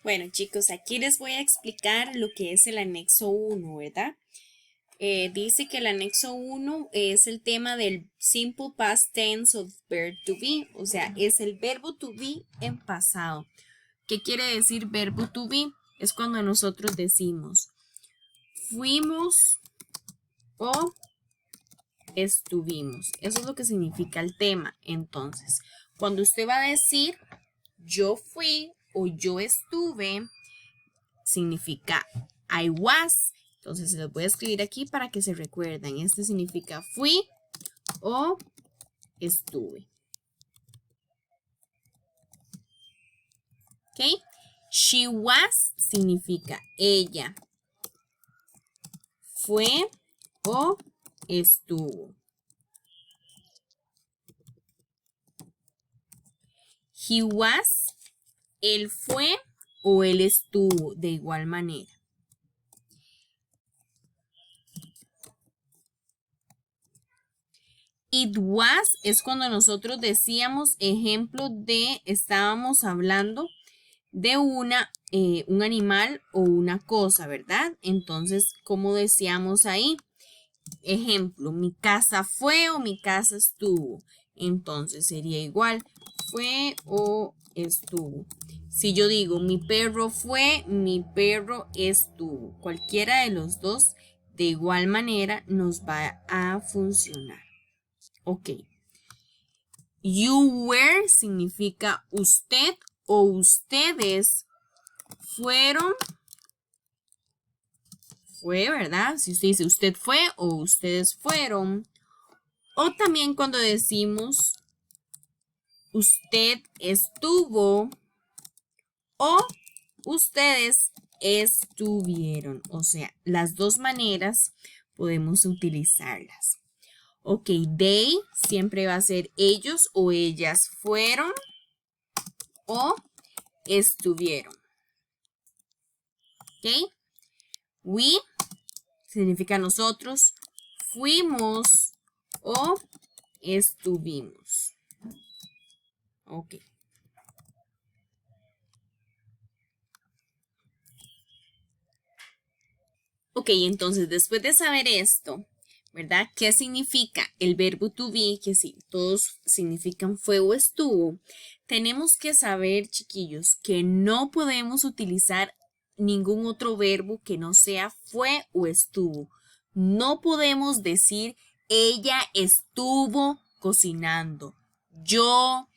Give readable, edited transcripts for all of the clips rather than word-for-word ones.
Bueno, chicos, aquí les voy a explicar lo que es el anexo 1, ¿verdad? Dice que el anexo 1 es el tema del simple past tense of verb to be, o sea, es el verbo to be en pasado. ¿Qué quiere decir verbo to be? Es cuando nosotros decimos fuimos o estuvimos. Eso es lo que significa el tema. Entonces, cuando usted va a decir yo fui o yo estuve, significa I was. Entonces se los voy a escribir aquí para que se recuerden. Este significa fui o estuve. ¿Ok? She was significa ella fue o estuvo. He was, él fue o él estuvo de igual manera. It was es cuando nosotros decíamos ejemplo de estábamos hablando de un animal o una cosa, ¿verdad? Entonces, ¿cómo decíamos ahí? Ejemplo, mi casa fue o mi casa estuvo. Entonces sería igual, fue o estuvo. Si yo digo mi perro fue, mi perro estuvo. Cualquiera de los dos, de igual manera, nos va a funcionar. Ok. You were significa usted o ustedes fueron. Fue, ¿verdad? Si usted dice usted fue o ustedes fueron. O también cuando decimos usted estuvo o ustedes estuvieron. O sea, las dos maneras podemos utilizarlas. Ok, they siempre va a ser ellos o ellas fueron o estuvieron. Ok, we significa nosotros, fuimos o estuvimos. Ok. Ok, entonces después de saber esto, ¿verdad? ¿Qué significa el verbo to be? Que sí, todos significan fue o estuvo. Tenemos que saber, chiquillos, que no podemos utilizar ningún otro verbo que no sea fue o estuvo. No podemos decir ella estuvo cocinando. Yo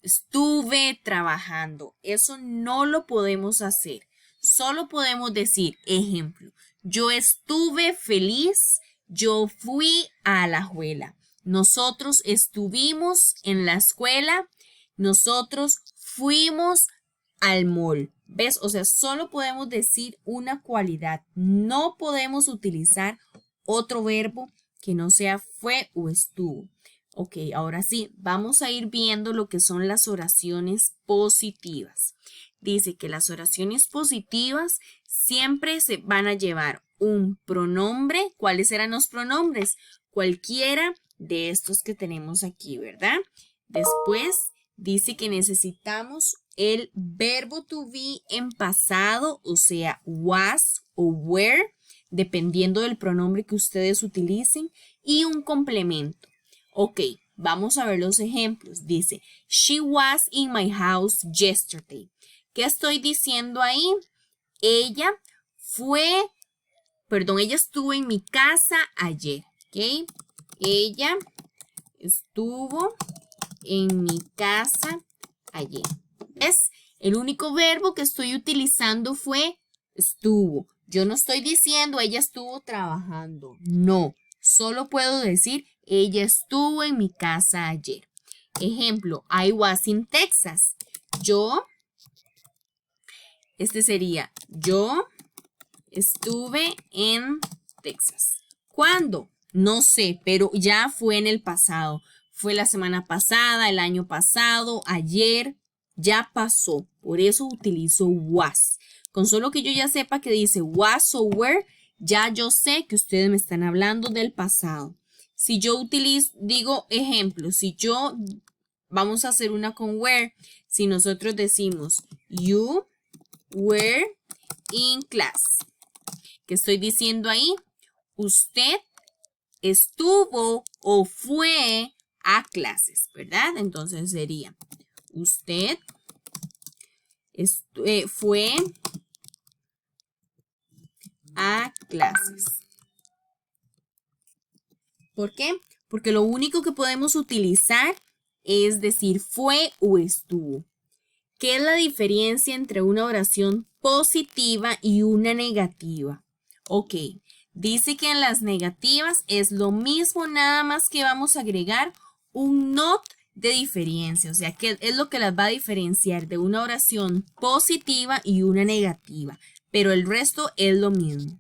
estuve trabajando. Eso no lo podemos hacer. Solo podemos decir, ejemplo, yo estuve feliz, yo fui a la escuela. Nosotros estuvimos en la escuela, nosotros fuimos al mall. ¿Ves? O sea, solo podemos decir una cualidad. No podemos utilizar otro verbo que no sea fue o estuvo. Ok, ahora sí, vamos a ir viendo lo que son las oraciones positivas. Dice que las oraciones positivas siempre se van a llevar un pronombre. ¿Cuáles eran los pronombres? Cualquiera de estos que tenemos aquí, ¿verdad? Después dice que necesitamos el verbo to be en pasado, o sea, was o were, dependiendo del pronombre que ustedes utilicen, y un complemento. Ok, vamos a ver los ejemplos. Dice, she was in my house yesterday. ¿Qué estoy diciendo ahí? Ella ella estuvo en mi casa ayer. ¿Ok? Ella estuvo en mi casa ayer. ¿Ves? El único verbo que estoy utilizando fue estuvo. Yo no estoy diciendo ella estuvo trabajando. No, solo puedo decir ella estuvo en mi casa ayer. Ejemplo, I was in Texas. Este sería, yo estuve en Texas. ¿Cuándo? No sé, pero ya fue en el pasado. Fue la semana pasada, el año pasado, ayer, ya pasó. Por eso utilizo was. Con solo que yo ya sepa que dice was o were, ya yo sé que ustedes me están hablando del pasado. Si yo digo ejemplo, vamos a hacer una con where, si nosotros decimos you were in class. ¿Qué estoy diciendo ahí? Usted estuvo o fue a clases, ¿verdad? Entonces sería, usted fue a clases. ¿Por qué? Porque lo único que podemos utilizar es decir fue o estuvo. ¿Qué es la diferencia entre una oración positiva y una negativa? Ok, dice que en las negativas es lo mismo, nada más que vamos a agregar un not de diferencia. O sea, que es lo que las va a diferenciar de una oración positiva y una negativa. Pero el resto es lo mismo.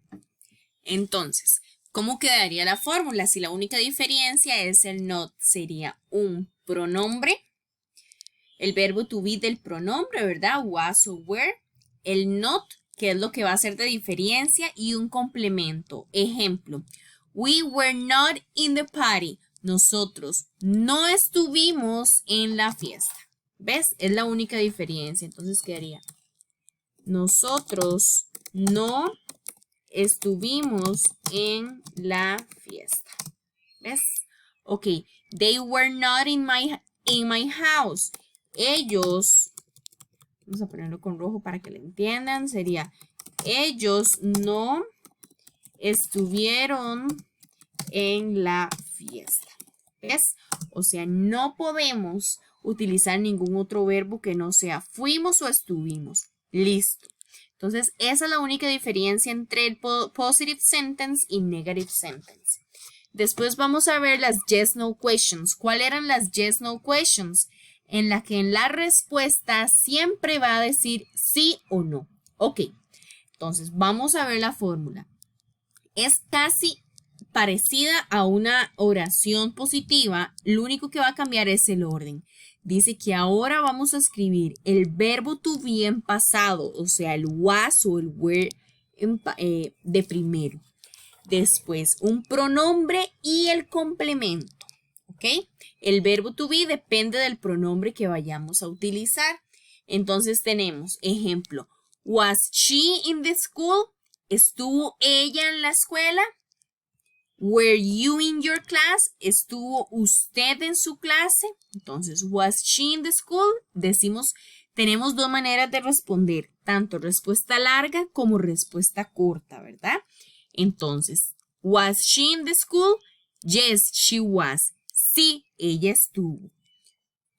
Entonces, ¿cómo quedaría la fórmula? Si la única diferencia es el not, sería un pronombre. El verbo to be del pronombre, ¿verdad? Was o were. El not, que es lo que va a hacer de diferencia, y un complemento. Ejemplo, we were not in the party. Nosotros no estuvimos en la fiesta. ¿Ves? Es la única diferencia. Entonces quedaría, nosotros no estuvimos en la fiesta. ¿Ves? Ok, they were not in my house. Ellos, vamos a ponerlo con rojo para que lo entiendan, sería, ellos no estuvieron en la fiesta. ¿Ves? O sea, no podemos utilizar ningún otro verbo que no sea fuimos o estuvimos. Listo. Entonces, esa es la única diferencia entre el positive sentence y negative sentence. Después vamos a ver las yes-no questions. ¿Cuáles eran las yes-no questions? En la que en la respuesta siempre va a decir sí o no. Ok, entonces vamos a ver la fórmula. Es casi parecida a una oración positiva. Lo único que va a cambiar es el orden. Dice que ahora vamos a escribir el verbo to be en pasado, o sea, el was o el were de primero. Después un pronombre y el complemento. ¿Ok? El verbo to be depende del pronombre que vayamos a utilizar. Entonces tenemos, ejemplo, was she in the school? ¿Estuvo ella en la escuela? Were you in your class? ¿Estuvo usted en su clase? Entonces, was she in the school? Decimos, tenemos dos maneras de responder, tanto respuesta larga como respuesta corta, ¿verdad? Entonces, was she in the school? Yes, she was. Sí, ella estuvo.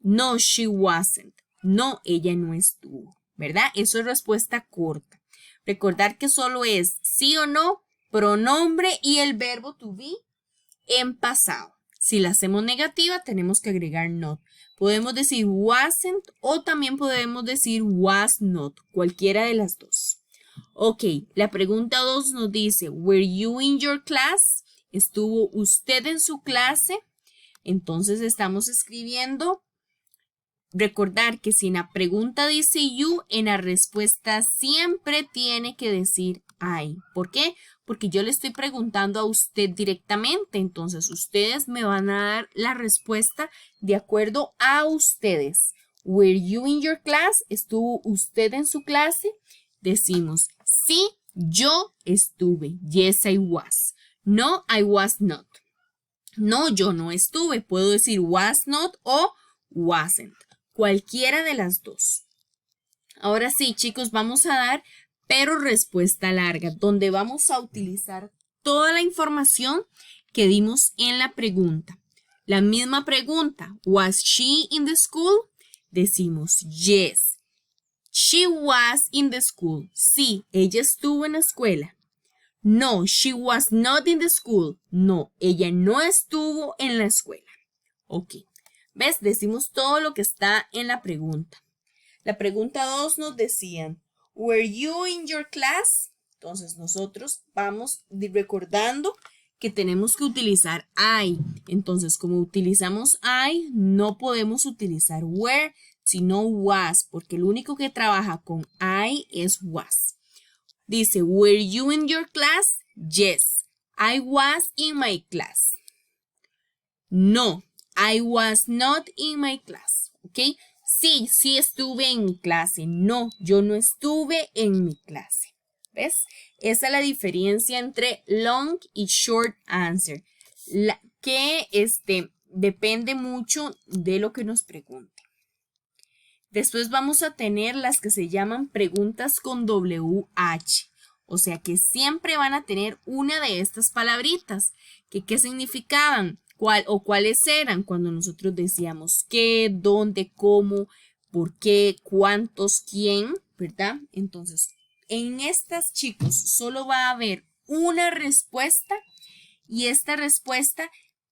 No, she wasn't. No, ella no estuvo, ¿verdad? Eso es respuesta corta. Recordar que solo es sí o no, pronombre y el verbo to be en pasado. Si la hacemos negativa, tenemos que agregar not. Podemos decir wasn't o también podemos decir was not, cualquiera de las dos. Ok, la pregunta 2 nos dice, were you in your class? ¿Estuvo usted en su clase? Entonces estamos escribiendo. Recordar que si en la pregunta dice you, en la respuesta siempre tiene que decir I. ¿Por qué? Porque yo le estoy preguntando a usted directamente. Entonces, ustedes me van a dar la respuesta de acuerdo a ustedes. Were you in your class? ¿Estuvo usted en su clase? Decimos, sí, yo estuve. Yes, I was. No, I was not. No, yo no estuve. Puedo decir was not o wasn't. Cualquiera de las dos. Ahora sí, chicos, vamos a dar pero respuesta larga, donde vamos a utilizar toda la información que dimos en la pregunta. La misma pregunta, was she in the school? Decimos yes. She was in the school. Sí, ella estuvo en la escuela. No, she was not in the school. No, ella no estuvo en la escuela. Ok. ¿Ves? Decimos todo lo que está en la pregunta. La pregunta 2 nos decían, were you in your class? Entonces nosotros vamos recordando que tenemos que utilizar I. Entonces, como utilizamos I, no podemos utilizar were, sino was, porque el único que trabaja con I es was. Dice, were you in your class? Yes, I was in my class. No, I was not in my class. ¿Ok? sí, sí estuve en mi clase. No, yo no estuve en mi clase. ¿Ves? Esa es la diferencia entre long y short answer. Que depende mucho de lo que nos pregunte. Después vamos a tener las que se llaman preguntas con WH. O sea que siempre van a tener una de estas palabritas. ¿Qué significaban? ¿Cuáles eran cuando nosotros decíamos qué, dónde, cómo, por qué, cuántos, quién, ¿verdad? Entonces, en estas, chicos, solo va a haber una respuesta y esta respuesta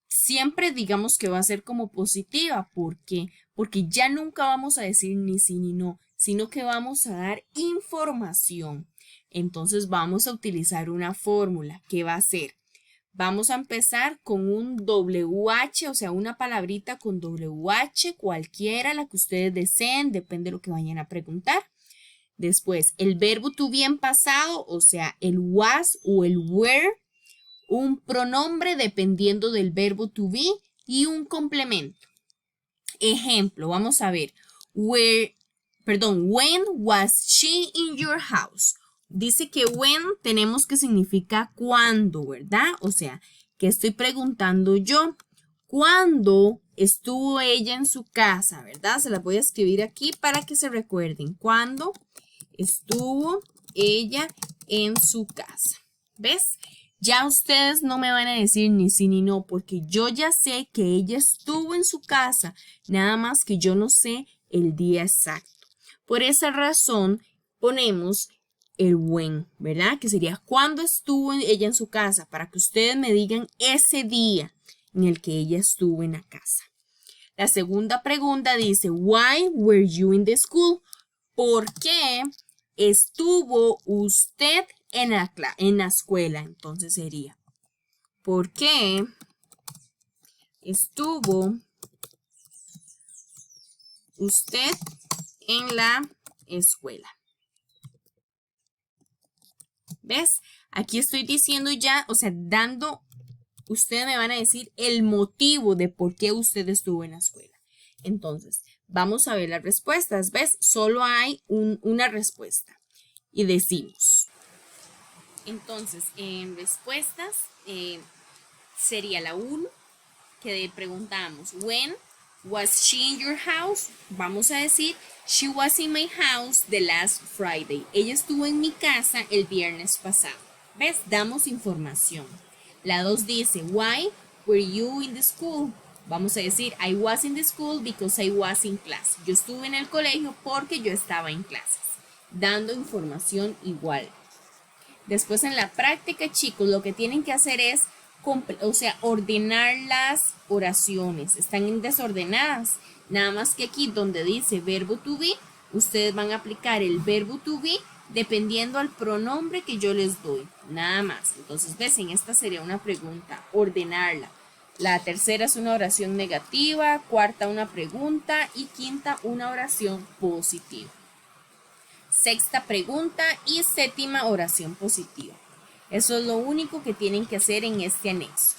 siempre digamos que va a ser como positiva. ¿Por qué? Porque ya nunca vamos a decir ni sí ni no, sino que vamos a dar información. Entonces vamos a utilizar una fórmula que va a ser, vamos a empezar con un WH, o sea, una palabrita con WH, cualquiera, la que ustedes deseen, depende de lo que vayan a preguntar. Después, el verbo to be en pasado, o sea, el was o el were, un pronombre dependiendo del verbo to be y un complemento. Ejemplo, vamos a ver. When was she in your house? Dice que when tenemos que significa cuándo, ¿verdad? O sea, ¿qué estoy preguntando yo? ¿Cuándo estuvo ella en su casa? ¿Verdad? Se las voy a escribir aquí para que se recuerden. ¿Cuándo estuvo ella en su casa? ¿Ves? Ya ustedes no me van a decir ni sí ni no, porque yo ya sé que ella estuvo en su casa, nada más que yo no sé el día exacto. Por esa razón ponemos el when, ¿verdad? Que sería cuando estuvo ella en su casa, para que ustedes me digan ese día en el que ella estuvo en la casa. La segunda pregunta dice, why were you in the school? ¿Por qué estuvo usted en la escuela? Entonces sería, ¿por qué estuvo usted en la escuela? ¿Ves? Aquí estoy diciendo ya, o sea, ustedes me van a decir el motivo de por qué usted estuvo en la escuela. Entonces, vamos a ver las respuestas. ¿Ves? Solo hay una respuesta. Y decimos. Entonces, en respuestas sería la 1, que preguntamos, when was she in your house? Vamos a decir, she was in my house the last Friday. Ella estuvo en mi casa el viernes pasado. ¿Ves? Damos información. La 2 dice, why were you in the school? Vamos a decir, I was in the school because I was in class. Yo estuve en el colegio porque yo estaba en clases. Dando información igual. Después en la práctica, chicos, lo que tienen que hacer es, ordenar las oraciones. Están desordenadas. Nada más que aquí donde dice verbo to be, ustedes van a aplicar el verbo to be dependiendo al pronombre que yo les doy. Nada más. Entonces, ves, en esta sería una pregunta, ordenarla. La tercera es una oración negativa, cuarta una pregunta y quinta una oración positiva. Sexta pregunta y séptima oración positiva. Eso es lo único que tienen que hacer en este anexo.